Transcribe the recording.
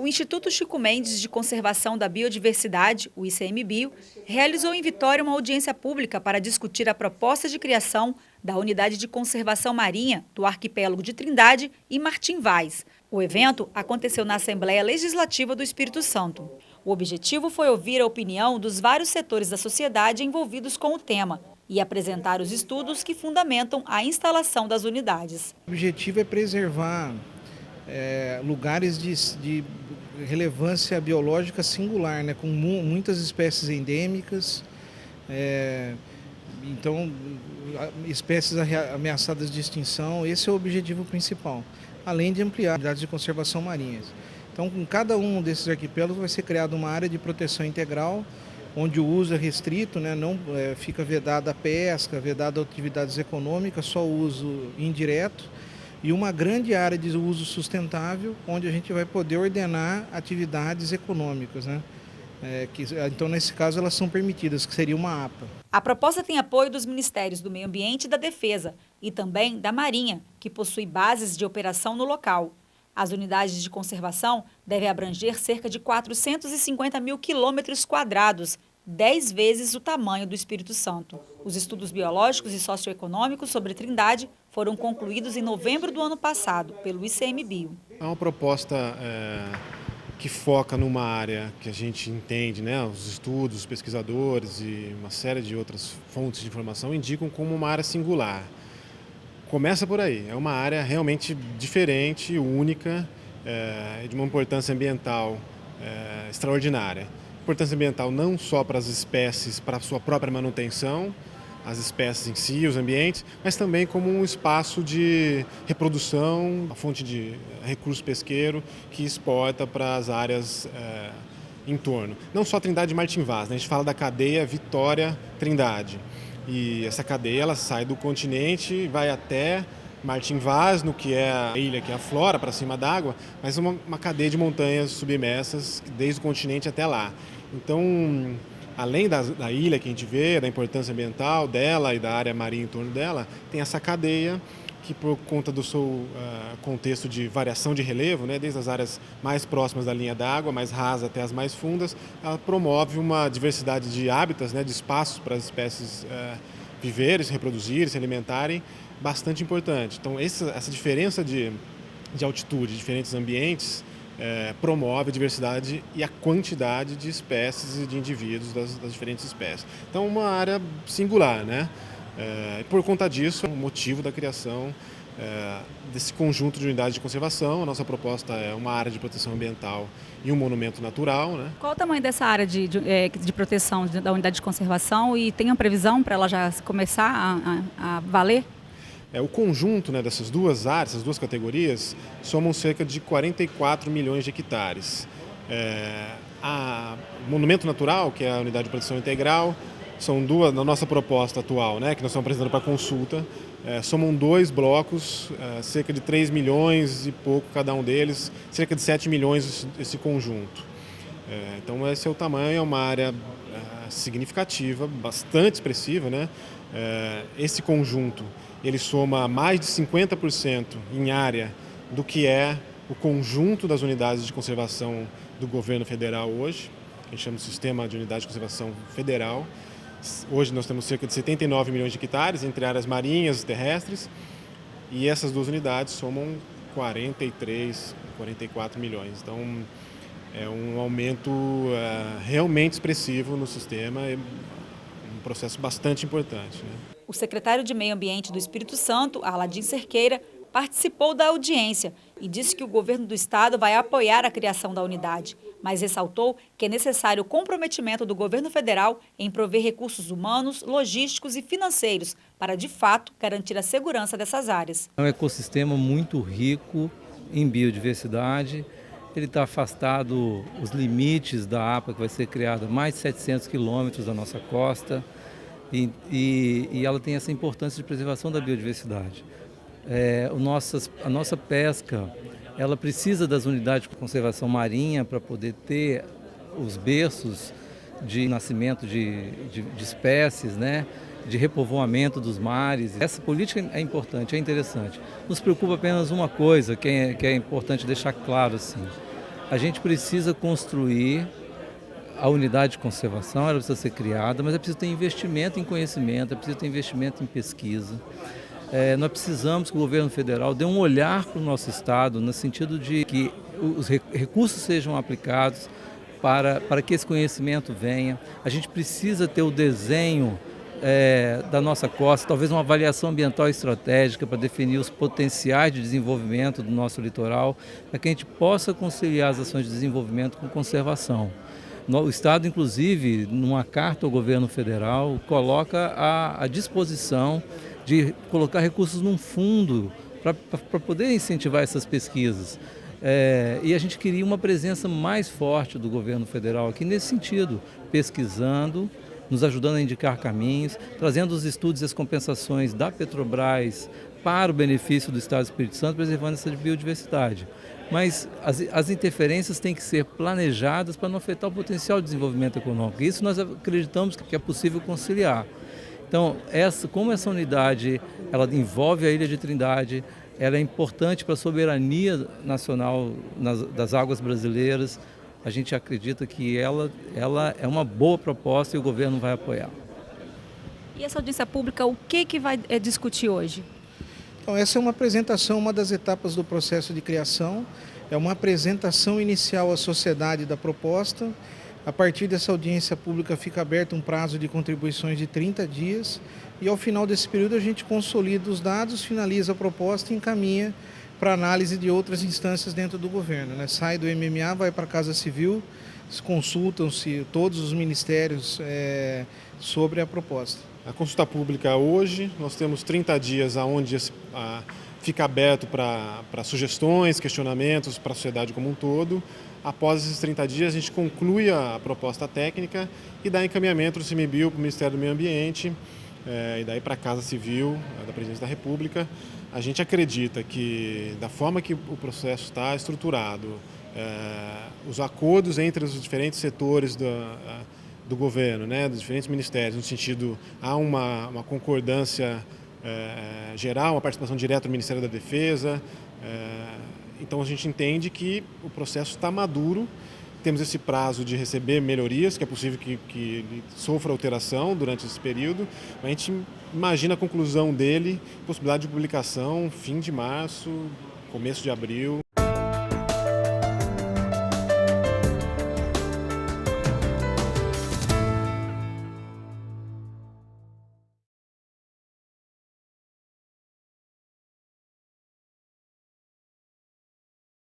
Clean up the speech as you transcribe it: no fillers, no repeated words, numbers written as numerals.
O Instituto Chico Mendes de Conservação da Biodiversidade, o ICMBio, realizou em Vitória uma audiência pública para discutir a proposta de criação da Unidade de Conservação Marinha do Arquipélago de Trindade e Martim Vaz. O evento aconteceu na Assembleia Legislativa do Espírito Santo. O objetivo foi ouvir a opinião dos vários setores da sociedade envolvidos com o tema e apresentar os estudos que fundamentam a instalação das unidades. O objetivo é preservar lugares de relevância biológica singular, né, com muitas espécies endêmicas, então espécies ameaçadas de extinção. Esse é o objetivo principal, além de ampliar as unidades de conservação marinhas. Então, com cada um desses arquipélagos vai ser criada uma área de proteção integral, onde o uso é restrito, né, não fica vedada a pesca, vedada atividades econômicas, só o uso indireto, e uma grande área de uso sustentável, onde a gente vai poder ordenar atividades econômicas, né? Então, nesse caso, elas são permitidas, que seria uma APA. A proposta tem apoio dos Ministérios do Meio Ambiente e da Defesa, e também da Marinha, que possui bases de operação no local. As unidades de conservação devem abranger cerca de 450 mil quilômetros quadrados, 10 vezes o tamanho do Espírito Santo. Os estudos biológicos e socioeconômicos sobre Trindade foram concluídos em novembro do ano passado, pelo ICMBio. É uma proposta que foca numa área que a gente entende, né? Os estudos, os pesquisadores e uma série de outras fontes de informação indicam como uma área singular. Começa por aí, é uma área realmente diferente, única, de uma importância ambiental extraordinária. Importância ambiental não só para as espécies, para a sua própria manutenção, as espécies em si, os ambientes, mas também como um espaço de reprodução, uma fonte de recurso pesqueiro que exporta para as áreas em torno. Não só Trindade e Martim Vaz, né? A gente fala da cadeia Vitória-Trindade. E essa cadeia ela sai do continente, vai até Martim Vaz, no que é a ilha que aflora para cima d'água, mas uma cadeia de montanhas submersas desde o continente até lá. Então, além da ilha que a gente vê, da importância ambiental dela e da área marinha em torno dela, tem essa cadeia que, por conta do seu contexto de variação de relevo, né, desde as áreas mais próximas da linha d'água, mais rasas até as mais fundas, ela promove uma diversidade de hábitats, né, de espaços para as espécies viverem, se reproduzirem, se alimentarem, bastante importante. Então, essa diferença de altitude, diferentes ambientes, promove a diversidade e a quantidade de espécies e de indivíduos das diferentes espécies. Então, uma área singular, né? Por conta disso, é o motivo da criação desse conjunto de unidades de conservação. A nossa proposta é uma área de proteção ambiental e um monumento natural, né? Qual o tamanho dessa área de proteção da unidade de conservação e tem uma previsão para ela já começar a valer? O conjunto, né, dessas duas áreas, essas duas categorias, somam cerca de 44 milhões de hectares. O monumento natural, que é a unidade de proteção integral, são duas, na nossa proposta atual, né, que nós estamos apresentando para consulta, somam dois blocos, cerca de 3 milhões e pouco cada um deles, cerca de 7 milhões esse conjunto. Então esse é o tamanho, é uma área significativa, bastante expressiva, né? Esse conjunto, ele soma mais de 50% em área do que é o conjunto das unidades de conservação do governo federal hoje, que a gente chama de Sistema de Unidade de Conservação Federal. Hoje nós temos cerca de 79 milhões de hectares entre áreas marinhas e terrestres, e essas duas unidades somam 43, 44 milhões. Então é um aumento realmente expressivo no sistema, um processo bastante importante, né? O secretário de Meio Ambiente do Espírito Santo, Arladim Cerqueira, participou da audiência e disse que o governo do estado vai apoiar a criação da unidade, mas ressaltou que é necessário o comprometimento do governo federal em prover recursos humanos, logísticos e financeiros para, de fato, garantir a segurança dessas áreas. É um ecossistema muito rico em biodiversidade. Ele está afastado os limites da APA, que vai ser criada a mais de 700 quilômetros da nossa costa, e ela tem essa importância de preservação da biodiversidade. A nossa pesca, ela precisa das unidades de conservação marinha para poder ter os berços de nascimento de espécies, né? De repovoamento dos mares. Essa política é importante, é interessante. Nos preocupa apenas uma coisa que é importante deixar claro assim. A gente precisa construir a unidade de conservação, ela precisa ser criada, mas é preciso ter investimento em conhecimento, é preciso ter investimento em pesquisa. Nós precisamos que o governo federal dê um olhar para o nosso estado, no sentido de que os recursos sejam aplicados para que esse conhecimento venha. A gente precisa ter o desenho da nossa costa, talvez uma avaliação ambiental estratégica para definir os potenciais de desenvolvimento do nosso litoral, para que a gente possa conciliar as ações de desenvolvimento com conservação. O Estado, inclusive, numa carta ao governo federal, coloca à disposição de colocar recursos num fundo para poder incentivar essas pesquisas. E a gente queria uma presença mais forte do governo federal aqui nesse sentido, pesquisando, nos ajudando a indicar caminhos, trazendo os estudos e as compensações da Petrobras para o benefício do Estado do Espírito Santo, preservando essa biodiversidade. Mas as interferências têm que ser planejadas para não afetar o potencial de desenvolvimento econômico. Isso nós acreditamos que é possível conciliar. Então, como essa unidade ela envolve a Ilha de Trindade, ela é importante para a soberania nacional das águas brasileiras, a gente acredita que ela é uma boa proposta e o governo vai apoiar. E essa audiência pública, o que vai discutir hoje? Então, essa é uma apresentação, uma das etapas do processo de criação, é uma apresentação inicial à sociedade da proposta. A partir dessa audiência pública fica aberto um prazo de contribuições de 30 dias e ao final desse período a gente consolida os dados, finaliza a proposta e encaminha para análise de outras instâncias dentro do governo, né? Sai do MMA, vai para a Casa Civil, consultam-se todos os ministérios sobre a proposta. A consulta pública hoje, nós temos 30 dias onde fica aberto para sugestões, questionamentos para a sociedade como um todo. Após esses 30 dias, a gente conclui a proposta técnica e dá encaminhamento do ICMBio para o Ministério do Meio Ambiente e daí para a Casa Civil da Presidência da República. A gente acredita que, da forma que o processo está estruturado, os acordos entre os diferentes setores do governo, né, dos diferentes ministérios, no sentido, há uma concordância geral, uma participação direta do Ministério da Defesa. Então a gente entende que o processo está maduro, temos esse prazo de receber melhorias, que é possível que ele sofra alteração durante esse período, mas a gente imagina a conclusão dele, possibilidade de publicação fim de março, começo de abril.